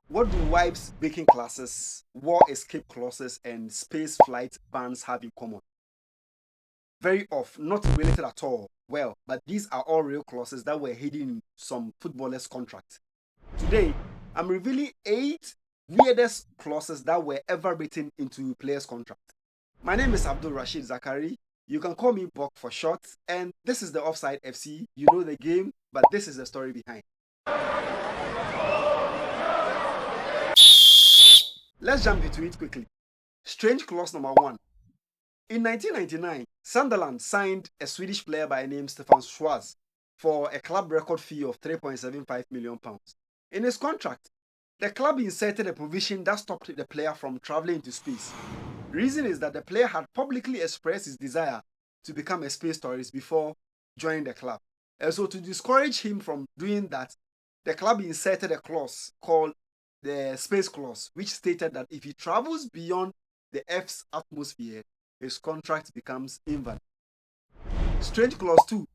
What do wipes baking classes, war escape clauses, and space flight bans have in common? Very off, not related at all. Well, but these are all real clauses that were hidden in some footballers' contracts. Today, I'm revealing 8 weirdest clauses that were ever written into players' contract. My name is Abdul Rashid Zakari. You can call me Bok for short, and this is the Offside FC. You know the game, but this is the story behind. Let's jump into it quickly. Strange clause number one. In 1999, Sunderland signed a Swedish player by name Stefan Schwarz for a club record fee of £3.75 million. In his contract, the club inserted a provision that stopped the player from traveling into space. The reason is that the player had publicly expressed his desire to become a space tourist before joining the club. And so, to discourage him from doing that, the club inserted a clause called the space clause, which stated that if he travels beyond the Earth's atmosphere, his contract becomes invalid. Strange clause 2.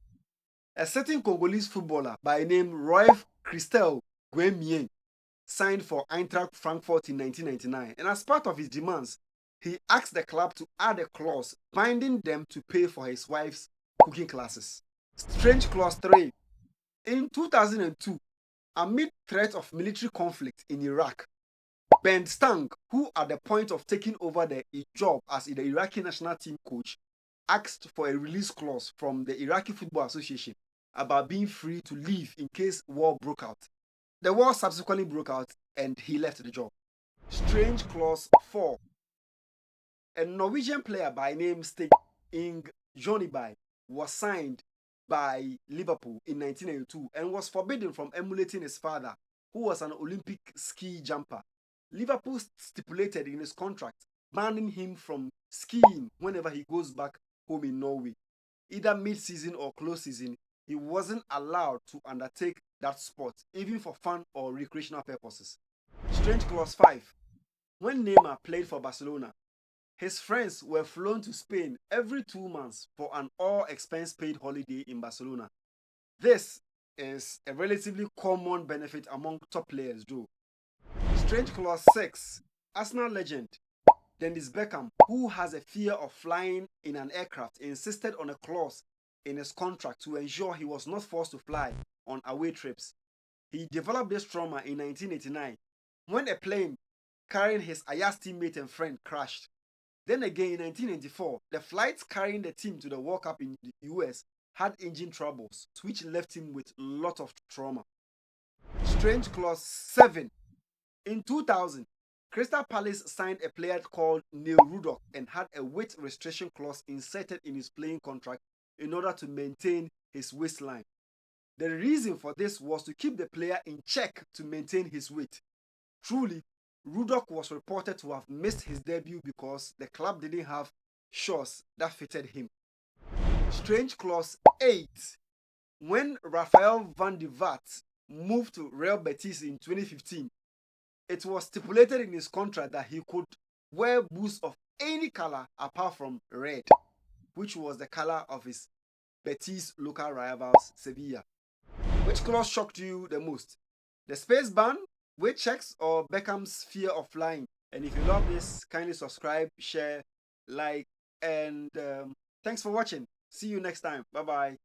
A certain Congolese footballer by name Roy Christel Guemien signed for Eintracht Frankfurt in 1999, and as part of his demands, he asked the club to add a clause binding them to pay for his wife's cooking classes. Strange clause 3. In 2002, amid threat of military conflict in Iraq, Ben Stang, who at the point of taking over the job as the Iraqi national team coach, asked for a release clause from the Iraqi Football Association about being free to leave in case war broke out. The war subsequently broke out and he left the job. Strange clause 4. A Norwegian player by name Stig Ing Jonibai was signed by Liverpool in 1982 and was forbidden from emulating his father, who was an Olympic ski jumper. Liverpool stipulated in his contract banning him from skiing whenever he goes back home in Norway. Either mid-season or close season, he wasn't allowed to undertake that sport, even for fun or recreational purposes. Strange clause 5. When Neymar played for Barcelona, his friends were flown to Spain every 2 months for an all-expense-paid holiday in Barcelona. This is a relatively common benefit among top players, though. Strange clause 6. Arsenal legend Dennis Beckham, who has a fear of flying in an aircraft, insisted on a clause in his contract to ensure he was not forced to fly on away trips. He developed this trauma in 1989 when a plane carrying his Ajax teammate and friend crashed. Then again in 1994, the flights carrying the team to the World Cup in the US had engine troubles, which left him with a lot of trauma. Strange clause 7. In 2000, Crystal Palace signed a player called Neil Ruddock and had a weight restriction clause inserted in his playing contract in order to maintain his waistline. The reason for this was to keep the player in check to maintain his weight. Truly, Ruddock was reported to have missed his debut because the club didn't have shorts that fitted him. Strange clause 8. When Rafael van der Vaart moved to Real Betis in 2015, it was stipulated in his contract that he could wear boots of any color apart from red, which was the color of his Betis local rivals, Sevilla. Which clause shocked you the most? The space ban, weight checks, or Beckham's fear of flying? And if you love this, kindly subscribe, share, like, and thanks for watching. See you next time. Bye bye.